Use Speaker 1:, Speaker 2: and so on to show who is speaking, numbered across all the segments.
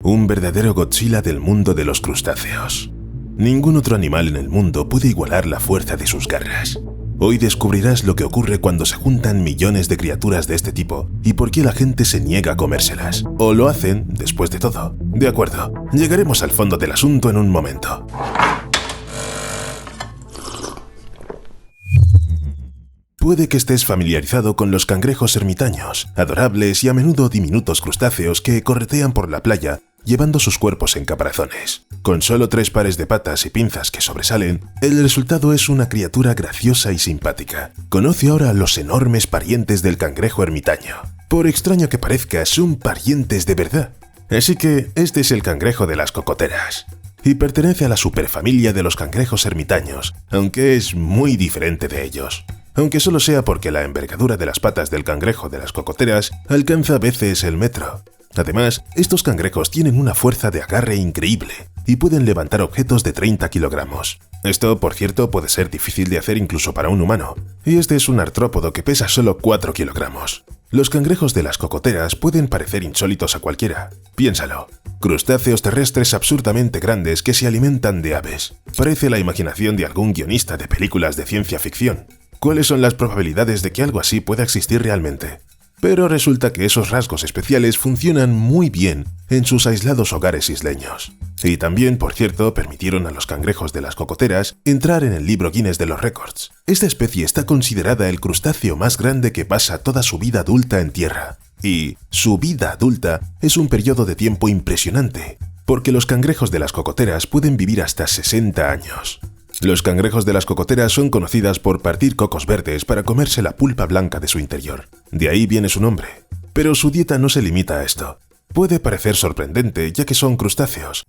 Speaker 1: un verdadero Godzilla del mundo de los crustáceos. Ningún otro animal en el mundo puede igualar la fuerza de sus garras. Hoy descubrirás lo que ocurre cuando se juntan millones de criaturas de este tipo y por qué la gente se niega a comérselas. O lo hacen, después de todo. De acuerdo, llegaremos al fondo del asunto en un momento. Puede que estés familiarizado con los cangrejos ermitaños, adorables y a menudo diminutos crustáceos que corretean por la playa llevando sus cuerpos en caparazones. Con solo 3 pares de patas y pinzas que sobresalen, el resultado es una criatura graciosa y simpática. Conoce ahora a los enormes parientes del cangrejo ermitaño. Por extraño que parezca, son parientes de verdad. Así que este es el cangrejo de las cocoteras. Y pertenece a la superfamilia de los cangrejos ermitaños, aunque es muy diferente de ellos. Aunque solo sea porque la envergadura de las patas del cangrejo de las cocoteras alcanza a veces el metro. Además, estos cangrejos tienen una fuerza de agarre increíble y pueden levantar objetos de 30 kilogramos. Esto, por cierto, puede ser difícil de hacer incluso para un humano, y este es un artrópodo que pesa solo 4 kilogramos. Los cangrejos de las cocoteras pueden parecer insólitos a cualquiera. Piénsalo. Crustáceos terrestres absurdamente grandes que se alimentan de aves. Parece la imaginación de algún guionista de películas de ciencia ficción. ¿Cuáles son las probabilidades de que algo así pueda existir realmente? Pero resulta que esos rasgos especiales funcionan muy bien en sus aislados hogares isleños. Y también, por cierto, permitieron a los cangrejos de las cocoteras entrar en el libro Guinness de los récords. Esta especie está considerada el crustáceo más grande que pasa toda su vida adulta en tierra. Y su vida adulta es un periodo de tiempo impresionante, porque los cangrejos de las cocoteras pueden vivir hasta 60 años. Los cangrejos de las cocoteras son conocidas por partir cocos verdes para comerse la pulpa blanca de su interior. De ahí viene su nombre. Pero su dieta no se limita a esto. Puede parecer sorprendente ya que son crustáceos.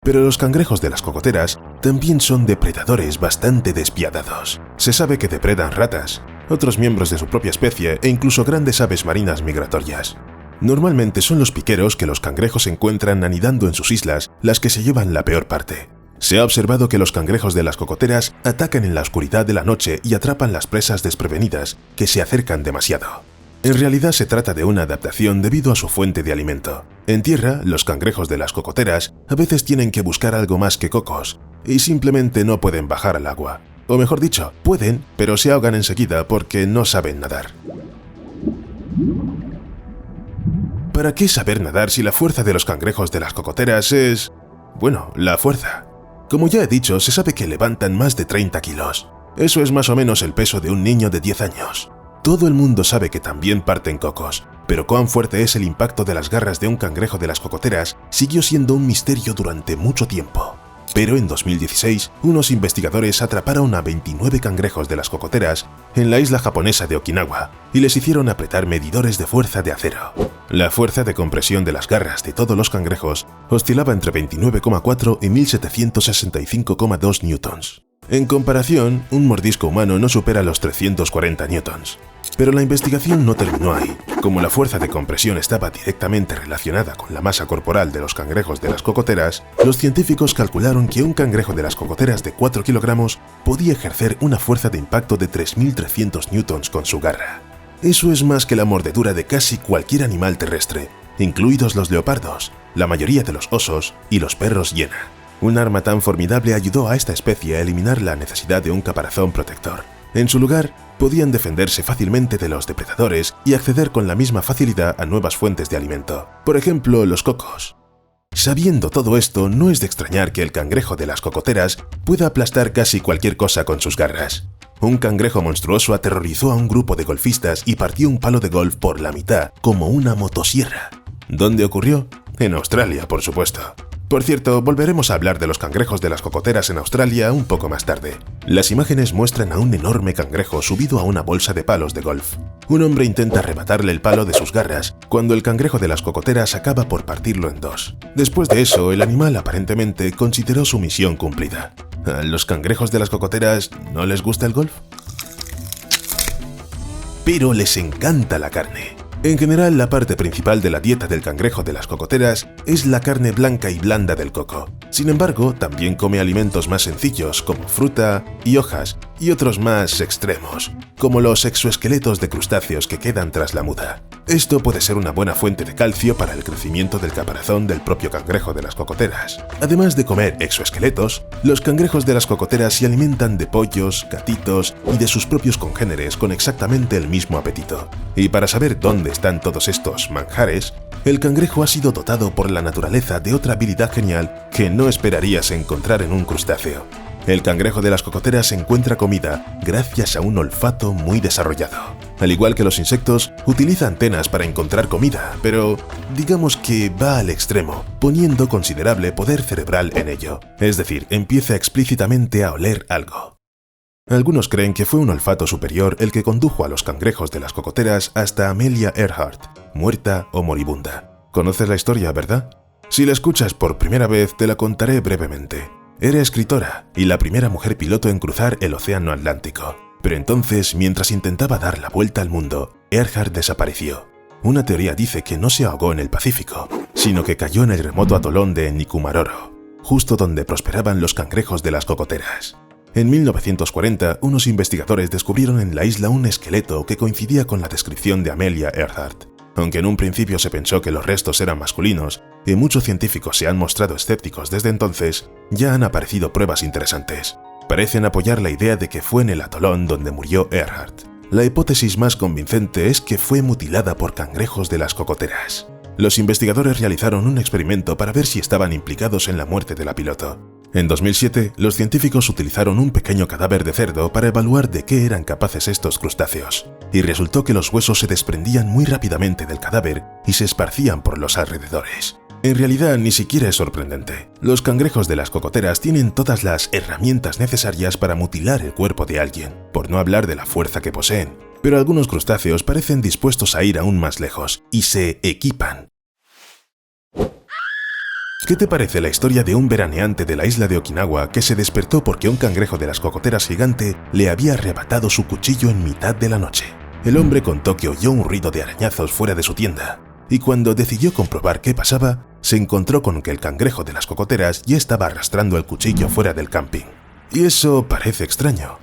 Speaker 1: Pero los cangrejos de las cocoteras también son depredadores bastante despiadados. Se sabe que depredan ratas, otros miembros de su propia especie e incluso grandes aves marinas migratorias. Normalmente son los piqueros que los cangrejos encuentran anidando en sus islas las que se llevan la peor parte. Se ha observado que los cangrejos de las cocoteras atacan en la oscuridad de la noche y atrapan las presas desprevenidas que se acercan demasiado. En realidad se trata de una adaptación debido a su fuente de alimento. En tierra, los cangrejos de las cocoteras a veces tienen que buscar algo más que cocos y simplemente no pueden bajar al agua. O mejor dicho, pueden, pero se ahogan enseguida porque no saben nadar. ¿Para qué saber nadar si la fuerza de los cangrejos de las cocoteras es... bueno, la fuerza? Como ya he dicho, se sabe que levantan más de 30 kilos. Eso es más o menos el peso de un niño de 10 años. Todo el mundo sabe que también parten cocos, pero cuán fuerte es el impacto de las garras de un cangrejo de las cocoteras siguió siendo un misterio durante mucho tiempo. Pero en 2016, unos investigadores atraparon a 29 cangrejos de las cocoteras en la isla japonesa de Okinawa y les hicieron apretar medidores de fuerza de acero. La fuerza de compresión de las garras de todos los cangrejos oscilaba entre 29,4 y 1765,2 newtons. En comparación, un mordisco humano no supera los 340 newtons. Pero la investigación no terminó ahí. Como la fuerza de compresión estaba directamente relacionada con la masa corporal de los cangrejos de las cocoteras, los científicos calcularon que un cangrejo de las cocoteras de 4 kilogramos podía ejercer una fuerza de impacto de 3.300 newtons con su garra. Eso es más que la mordedura de casi cualquier animal terrestre, incluidos los leopardos, la mayoría de los osos y los perros hiena. Un arma tan formidable ayudó a esta especie a eliminar la necesidad de un caparazón protector. En su lugar, podían defenderse fácilmente de los depredadores y acceder con la misma facilidad a nuevas fuentes de alimento, por ejemplo, los cocos. Sabiendo todo esto, no es de extrañar que el cangrejo de las cocoteras pueda aplastar casi cualquier cosa con sus garras. Un cangrejo monstruoso aterrorizó a un grupo de golfistas y partió un palo de golf por la mitad, como una motosierra. ¿Dónde ocurrió? En Australia, por supuesto. Por cierto, volveremos a hablar de los cangrejos de las cocoteras en Australia un poco más tarde. Las imágenes muestran a un enorme cangrejo subido a una bolsa de palos de golf. Un hombre intenta arrebatarle el palo de sus garras cuando el cangrejo de las cocoteras acaba por partirlo en dos. Después de eso, el animal aparentemente consideró su misión cumplida. ¿A los cangrejos de las cocoteras no les gusta el golf? Pero les encanta la carne. En general, la parte principal de la dieta del cangrejo de las cocoteras es la carne blanca y blanda del coco. Sin embargo, también come alimentos más sencillos como fruta y hojas, y otros más extremos, como los exoesqueletos de crustáceos que quedan tras la muda. Esto puede ser una buena fuente de calcio para el crecimiento del caparazón del propio cangrejo de las cocoteras. Además de comer exoesqueletos, los cangrejos de las cocoteras se alimentan de pollos, gatitos y de sus propios congéneres con exactamente el mismo apetito. Y para saber dónde están todos estos manjares, el cangrejo ha sido dotado por la naturaleza de otra habilidad genial que no esperarías encontrar en un crustáceo. El cangrejo de las cocoteras encuentra comida gracias a un olfato muy desarrollado. Al igual que los insectos, utiliza antenas para encontrar comida, pero digamos que va al extremo, poniendo considerable poder cerebral en ello. Es decir, empieza explícitamente a oler algo. Algunos creen que fue un olfato superior el que condujo a los cangrejos de las cocoteras hasta Amelia Earhart, muerta o moribunda. ¿Conoces la historia, verdad? Si la escuchas por primera vez, te la contaré brevemente. Era escritora y la primera mujer piloto en cruzar el océano Atlántico. Pero entonces, mientras intentaba dar la vuelta al mundo, Earhart desapareció. Una teoría dice que no se ahogó en el Pacífico, sino que cayó en el remoto atolón de Nikumaroro, justo donde prosperaban los cangrejos de las cocoteras. En 1940, unos investigadores descubrieron en la isla un esqueleto que coincidía con la descripción de Amelia Earhart. Aunque en un principio se pensó que los restos eran masculinos, y muchos científicos se han mostrado escépticos desde entonces, ya han aparecido pruebas interesantes. Parecen apoyar la idea de que fue en el atolón donde murió Earhart. La hipótesis más convincente es que fue mutilada por cangrejos de las cocoteras. Los investigadores realizaron un experimento para ver si estaban implicados en la muerte de la piloto. En 2007, los científicos utilizaron un pequeño cadáver de cerdo para evaluar de qué eran capaces estos crustáceos, y resultó que los huesos se desprendían muy rápidamente del cadáver y se esparcían por los alrededores. En realidad, ni siquiera es sorprendente. Los cangrejos de las cocoteras tienen todas las herramientas necesarias para mutilar el cuerpo de alguien, por no hablar de la fuerza que poseen. Pero algunos crustáceos parecen dispuestos a ir aún más lejos, y se equipan. ¿Qué te parece la historia de un veraneante de la isla de Okinawa que se despertó porque un cangrejo de las cocoteras gigante le había arrebatado su cuchillo en mitad de la noche? El hombre contó que oyó un ruido de arañazos fuera de su tienda, y cuando decidió comprobar qué pasaba, se encontró con que el cangrejo de las cocoteras ya estaba arrastrando el cuchillo fuera del camping. Y eso parece extraño.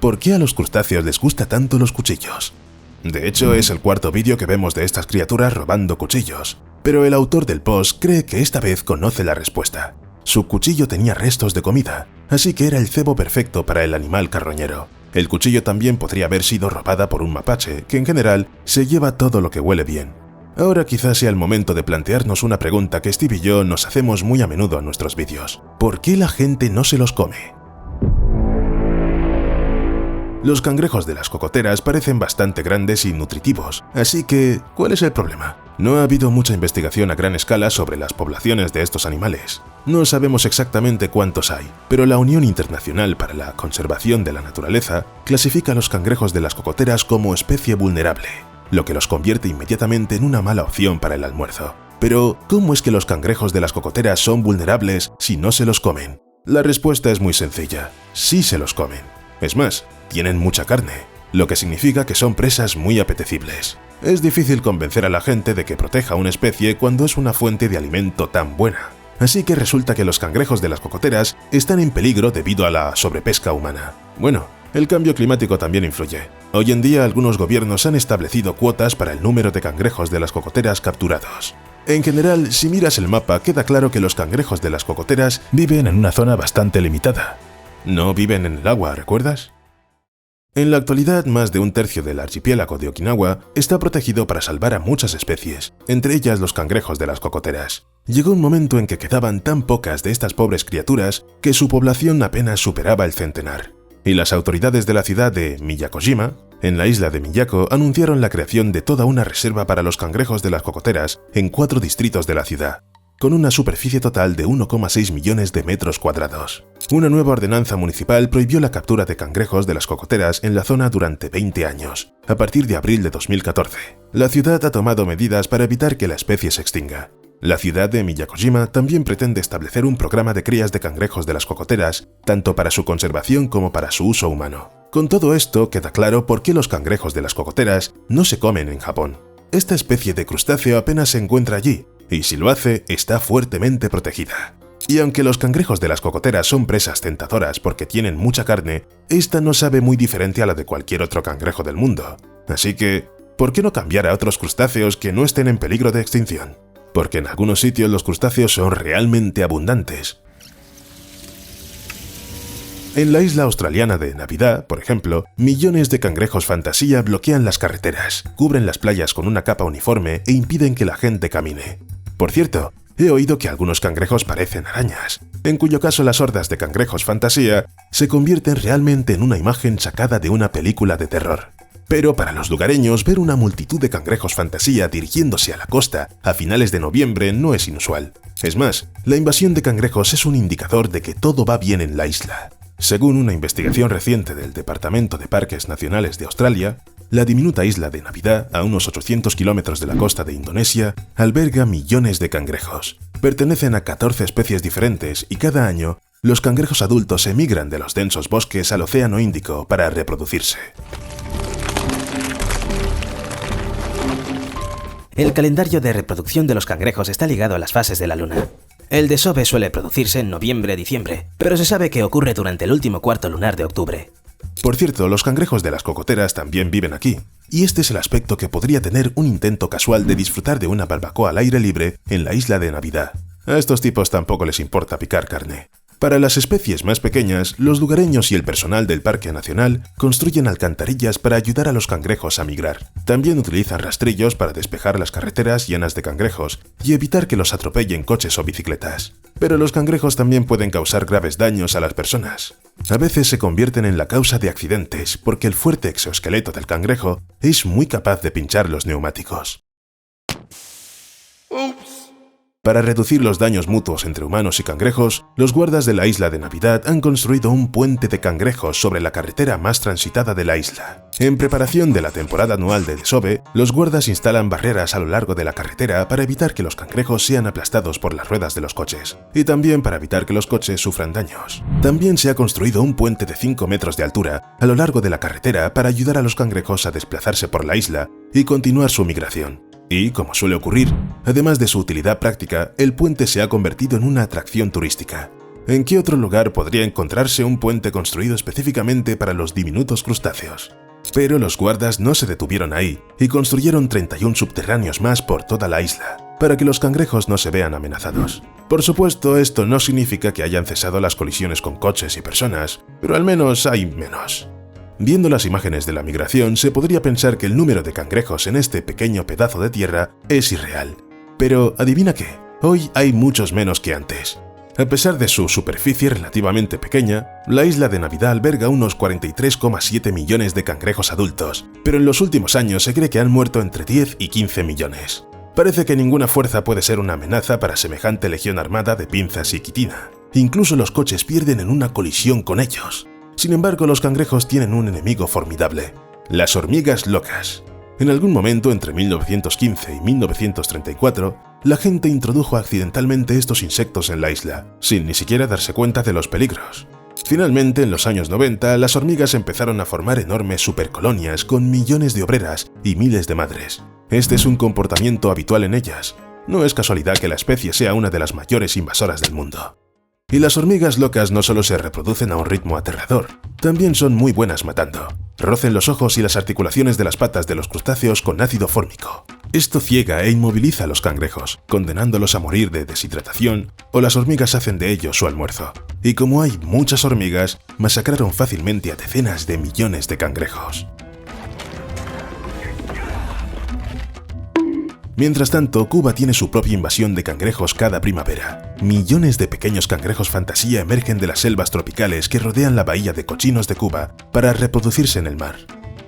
Speaker 1: ¿Por qué a los crustáceos les gusta tanto los cuchillos? De hecho, es el cuarto vídeo que vemos de estas criaturas robando cuchillos, pero el autor del post cree que esta vez conoce la respuesta. Su cuchillo tenía restos de comida, así que era el cebo perfecto para el animal carroñero. El cuchillo también podría haber sido robada por un mapache, que en general se lleva todo lo que huele bien. Ahora quizás sea el momento de plantearnos una pregunta que Steve y yo nos hacemos muy a menudo en nuestros vídeos. ¿Por qué la gente no se los come? Los cangrejos de las cocoteras parecen bastante grandes y nutritivos, así que, ¿cuál es el problema? No ha habido mucha investigación a gran escala sobre las poblaciones de estos animales. No sabemos exactamente cuántos hay, pero la Unión Internacional para la Conservación de la Naturaleza clasifica a los cangrejos de las cocoteras como especie vulnerable, lo que los convierte inmediatamente en una mala opción para el almuerzo. Pero, ¿cómo es que los cangrejos de las cocoteras son vulnerables si no se los comen? La respuesta es muy sencilla: sí se los comen. Es más, tienen mucha carne, lo que significa que son presas muy apetecibles. Es difícil convencer a la gente de que proteja una especie cuando es una fuente de alimento tan buena. Así que resulta que los cangrejos de las cocoteras están en peligro debido a la sobrepesca humana. Bueno, el cambio climático también influye. Hoy en día algunos gobiernos han establecido cuotas para el número de cangrejos de las cocoteras capturados. En general, si miras el mapa, queda claro que los cangrejos de las cocoteras viven en una zona bastante limitada. No viven en el agua, ¿recuerdas? En la actualidad, más de un tercio del archipiélago de Okinawa está protegido para salvar a muchas especies, entre ellas los cangrejos de las cocoteras. Llegó un momento en que quedaban tan pocas de estas pobres criaturas que su población apenas superaba el centenar. Y las autoridades de la ciudad de Miyakojima, en la isla de Miyako, anunciaron la creación de toda una reserva para los cangrejos de las cocoteras en 4 distritos de la ciudad, con una superficie total de 1,6 millones de metros cuadrados. Una nueva ordenanza municipal prohibió la captura de cangrejos de las cocoteras en la zona durante 20 años, a partir de abril de 2014. La ciudad ha tomado medidas para evitar que la especie se extinga. La ciudad de Miyakojima también pretende establecer un programa de crías de cangrejos de las cocoteras, tanto para su conservación como para su uso humano. Con todo esto, queda claro por qué los cangrejos de las cocoteras no se comen en Japón. Esta especie de crustáceo apenas se encuentra allí, y si lo hace, está fuertemente protegida. Y aunque los cangrejos de las cocoteras son presas tentadoras porque tienen mucha carne, esta no sabe muy diferente a la de cualquier otro cangrejo del mundo. Así que, ¿por qué no cambiar a otros crustáceos que no estén en peligro de extinción? Porque en algunos sitios los crustáceos son realmente abundantes. En la isla australiana de Navidad, por ejemplo, millones de cangrejos fantasía bloquean las carreteras, cubren las playas con una capa uniforme e impiden que la gente camine. Por cierto, he oído que algunos cangrejos parecen arañas, en cuyo caso las hordas de cangrejos fantasía se convierten realmente en una imagen sacada de una película de terror. Pero para los lugareños, ver una multitud de cangrejos fantasía dirigiéndose a la costa a finales de noviembre no es inusual. Es más, la invasión de cangrejos es un indicador de que todo va bien en la isla. Según una investigación reciente del Departamento de Parques Nacionales de Australia, la diminuta isla de Navidad, a unos 800 kilómetros de la costa de Indonesia, alberga millones de cangrejos. Pertenecen a 14 especies diferentes y cada año, los cangrejos adultos emigran de los densos bosques al Océano Índico para reproducirse.
Speaker 2: El calendario de reproducción de los cangrejos está ligado a las fases de la luna. El desove suele producirse en noviembre-diciembre, pero se sabe que ocurre durante el último cuarto lunar de octubre.
Speaker 1: Por cierto, los cangrejos de las cocoteras también viven aquí, y este es el aspecto que podría tener un intento casual de disfrutar de una barbacoa al aire libre en la isla de Navidad. A estos tipos tampoco les importa picar carne. Para las especies más pequeñas, los lugareños y el personal del Parque Nacional construyen alcantarillas para ayudar a los cangrejos a migrar. También utilizan rastrillos para despejar las carreteras llenas de cangrejos y evitar que los atropellen coches o bicicletas. Pero los cangrejos también pueden causar graves daños a las personas. A veces se convierten en la causa de accidentes porque el fuerte exoesqueleto del cangrejo es muy capaz de pinchar los neumáticos. Para reducir los daños mutuos entre humanos y cangrejos, los guardas de la isla de Navidad han construido un puente de cangrejos sobre la carretera más transitada de la isla. En preparación de la temporada anual de desove, los guardas instalan barreras a lo largo de la carretera para evitar que los cangrejos sean aplastados por las ruedas de los coches, y también para evitar que los coches sufran daños. También se ha construido un puente de 5 metros de altura a lo largo de la carretera para ayudar a los cangrejos a desplazarse por la isla y continuar su migración. Y, como suele ocurrir, además de su utilidad práctica, el puente se ha convertido en una atracción turística. ¿En qué otro lugar podría encontrarse un puente construido específicamente para los diminutos crustáceos? Pero los guardas no se detuvieron ahí y construyeron 31 subterráneos más por toda la isla, para que los cangrejos no se vean amenazados. Por supuesto, esto no significa que hayan cesado las colisiones con coches y personas, pero al menos hay menos. Viendo las imágenes de la migración, se podría pensar que el número de cangrejos en este pequeño pedazo de tierra es irreal. Pero, ¿adivina qué? Hoy hay muchos menos que antes. A pesar de su superficie relativamente pequeña, la isla de Navidad alberga unos 43,7 millones de cangrejos adultos, pero en los últimos años se cree que han muerto entre 10 y 15 millones. Parece que ninguna fuerza puede ser una amenaza para semejante legión armada de pinzas y quitina. Incluso los coches pierden en una colisión con ellos. Sin embargo, los cangrejos tienen un enemigo formidable: las hormigas locas. En algún momento entre 1915 y 1934, la gente introdujo accidentalmente estos insectos en la isla, sin ni siquiera darse cuenta de los peligros. Finalmente, en los años 90, las hormigas empezaron a formar enormes supercolonias con millones de obreras y miles de madres. Este es un comportamiento habitual en ellas. No es casualidad que la especie sea una de las mayores invasoras del mundo. Y las hormigas locas no solo se reproducen a un ritmo aterrador, también son muy buenas matando. Rocen los ojos y las articulaciones de las patas de los crustáceos con ácido fórmico. Esto ciega e inmoviliza a los cangrejos, condenándolos a morir de deshidratación, o las hormigas hacen de ellos su almuerzo. Y como hay muchas hormigas, masacraron fácilmente a decenas de millones de cangrejos. Mientras tanto, Cuba tiene su propia invasión de cangrejos cada primavera. Millones de pequeños cangrejos fantasía emergen de las selvas tropicales que rodean la bahía de Cochinos de Cuba para reproducirse en el mar.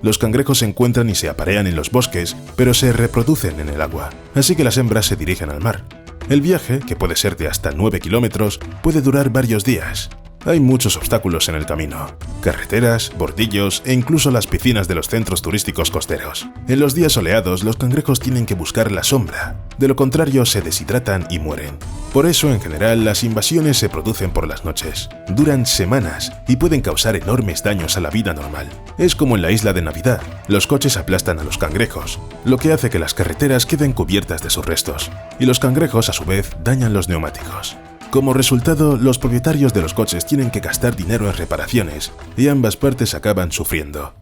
Speaker 1: Los cangrejos se encuentran y se aparean en los bosques, pero se reproducen en el agua, así que las hembras se dirigen al mar. El viaje, que puede ser de hasta 9 kilómetros, puede durar varios días. Hay muchos obstáculos en el camino: carreteras, bordillos e incluso las piscinas de los centros turísticos costeros. En los días soleados, los cangrejos tienen que buscar la sombra, de lo contrario se deshidratan y mueren. Por eso, en general, las invasiones se producen por las noches. Duran semanas y pueden causar enormes daños a la vida normal. Es como en la isla de Navidad: los coches aplastan a los cangrejos, lo que hace que las carreteras queden cubiertas de sus restos, y los cangrejos, a su vez, dañan los neumáticos. Como resultado, los propietarios de los coches tienen que gastar dinero en reparaciones y ambas partes acaban sufriendo.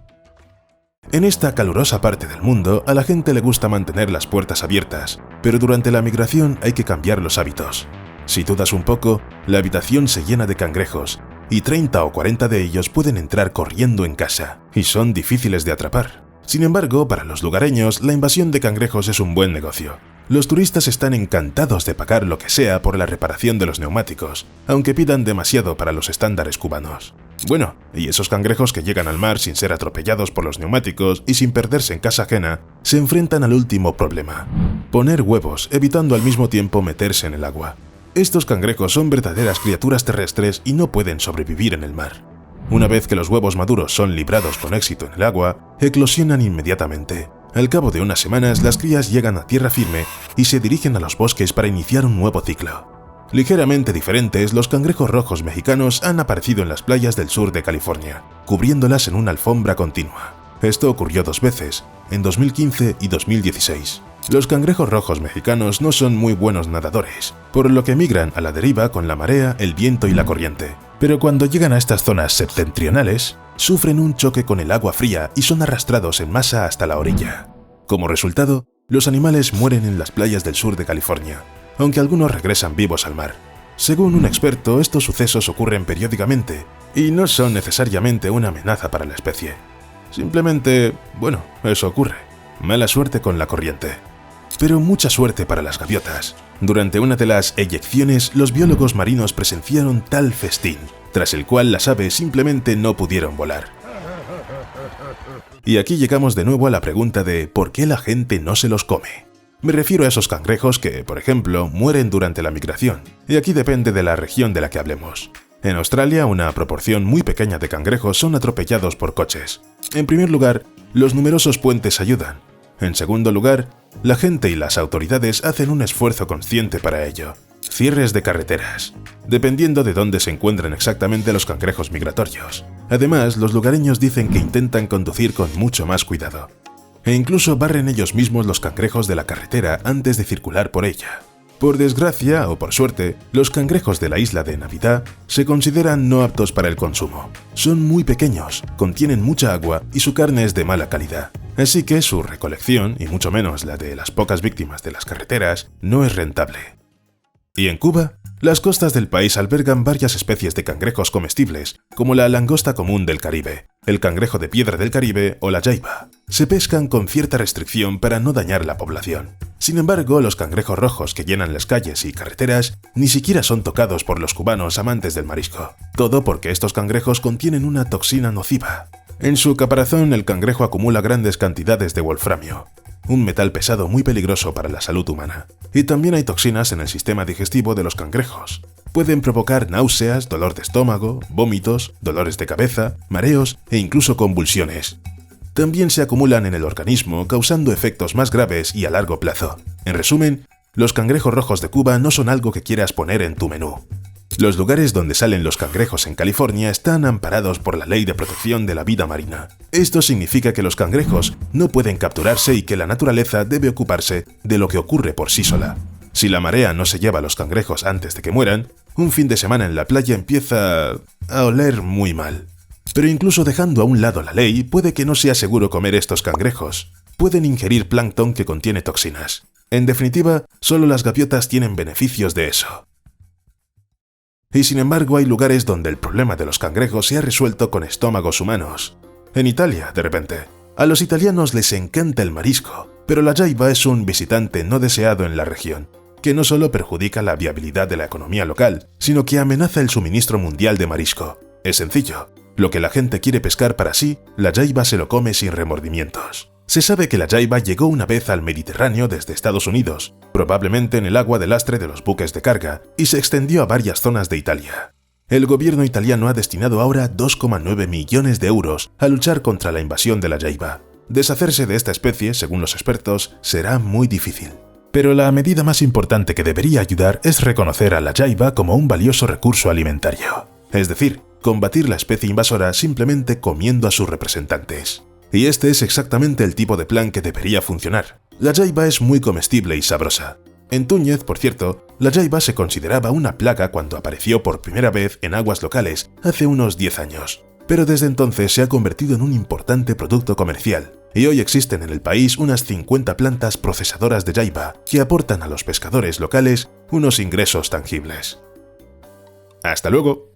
Speaker 1: En esta calurosa parte del mundo, a la gente le gusta mantener las puertas abiertas, pero durante la migración hay que cambiar los hábitos. Si dudas un poco, la habitación se llena de cangrejos, y 30 o 40 de ellos pueden entrar corriendo en casa, y son difíciles de atrapar. Sin embargo, para los lugareños, la invasión de cangrejos es un buen negocio. Los turistas están encantados de pagar lo que sea por la reparación de los neumáticos, aunque pidan demasiado para los estándares cubanos. Bueno, y esos cangrejos que llegan al mar sin ser atropellados por los neumáticos y sin perderse en casa ajena, se enfrentan al último problema: poner huevos, evitando al mismo tiempo meterse en el agua. Estos cangrejos son verdaderas criaturas terrestres y no pueden sobrevivir en el mar. Una vez que los huevos maduros son librados con éxito en el agua, eclosionan inmediatamente. Al cabo de unas semanas, las crías llegan a tierra firme y se dirigen a los bosques para iniciar un nuevo ciclo. Ligeramente diferentes, los cangrejos rojos mexicanos han aparecido en las playas del sur de California, cubriéndolas en una alfombra continua. Esto ocurrió 2 veces, en 2015 y 2016. Los cangrejos rojos mexicanos no son muy buenos nadadores, por lo que migran a la deriva con la marea, el viento y la corriente. Pero cuando llegan a estas zonas septentrionales, sufren un choque con el agua fría y son arrastrados en masa hasta la orilla. Como resultado, los animales mueren en las playas del sur de California, aunque algunos regresan vivos al mar. Según un experto, estos sucesos ocurren periódicamente y no son necesariamente una amenaza para la especie. Simplemente, bueno, eso ocurre. Mala suerte con la corriente. Pero mucha suerte para las gaviotas. Durante una de las eyecciones, los biólogos marinos presenciaron tal festín, tras el cual las aves simplemente no pudieron volar. Y aquí llegamos de nuevo a la pregunta de ¿por qué la gente no se los come? Me refiero a esos cangrejos que, por ejemplo, mueren durante la migración, y aquí depende de la región de la que hablemos. En Australia, una proporción muy pequeña de cangrejos son atropellados por coches. En primer lugar, los numerosos puentes ayudan. En segundo lugar, la gente y las autoridades hacen un esfuerzo consciente para ello. Cierres de carreteras, dependiendo de dónde se encuentran exactamente los cangrejos migratorios. Además, los lugareños dicen que intentan conducir con mucho más cuidado. E incluso barren ellos mismos los cangrejos de la carretera antes de circular por ella. Por desgracia o por suerte, los cangrejos de la isla de Navidad se consideran no aptos para el consumo. Son muy pequeños, contienen mucha agua y su carne es de mala calidad. Así que su recolección, y mucho menos la de las pocas víctimas de las carreteras, no es rentable. Y en Cuba, las costas del país albergan varias especies de cangrejos comestibles, como la langosta común del Caribe, el cangrejo de piedra del Caribe o la jaiba. Se pescan con cierta restricción para no dañar la población. Sin embargo, los cangrejos rojos que llenan las calles y carreteras ni siquiera son tocados por los cubanos amantes del marisco. Todo porque estos cangrejos contienen una toxina nociva. En su caparazón, el cangrejo acumula grandes cantidades de wolframio, un metal pesado muy peligroso para la salud humana. Y también hay toxinas en el sistema digestivo de los cangrejos. Pueden provocar náuseas, dolor de estómago, vómitos, dolores de cabeza, mareos e incluso convulsiones. También se acumulan en el organismo, causando efectos más graves y a largo plazo. En resumen, los cangrejos rojos de Cuba no son algo que quieras poner en tu menú. Los lugares donde salen los cangrejos en California están amparados por la Ley de Protección de la Vida Marina. Esto significa que los cangrejos no pueden capturarse y que la naturaleza debe ocuparse de lo que ocurre por sí sola. Si la marea no se lleva a los cangrejos antes de que mueran, un fin de semana en la playa empieza a oler muy mal. Pero incluso dejando a un lado la ley, puede que no sea seguro comer estos cangrejos. Pueden ingerir plancton que contiene toxinas. En definitiva, solo las gaviotas tienen beneficios de eso. Y sin embargo, hay lugares donde el problema de los cangrejos se ha resuelto con estómagos humanos. En Italia, de repente. A los italianos les encanta el marisco, pero la jaiba es un visitante no deseado en la región, que no solo perjudica la viabilidad de la economía local, sino que amenaza el suministro mundial de marisco. Es sencillo. Lo que la gente quiere pescar para sí, la jaiba se lo come sin remordimientos. Se sabe que la jaiba llegó una vez al Mediterráneo desde Estados Unidos, probablemente en el agua de lastre de los buques de carga, y se extendió a varias zonas de Italia. El gobierno italiano ha destinado ahora 2,9 millones de euros a luchar contra la invasión de la jaiba. Deshacerse de esta especie, según los expertos, será muy difícil. Pero la medida más importante que debería ayudar es reconocer a la jaiba como un valioso recurso alimentario. Es decir, combatir la especie invasora simplemente comiendo a sus representantes. Y este es exactamente el tipo de plan que debería funcionar. La jaiba es muy comestible y sabrosa. En Túnez, por cierto, La jaiba se consideraba una plaga cuando apareció por primera vez en aguas locales hace unos 10 años, pero desde entonces se ha convertido en un importante producto comercial, y hoy existen en el país unas 50 plantas procesadoras de jaiba que aportan a los pescadores locales unos ingresos tangibles. ¡Hasta luego!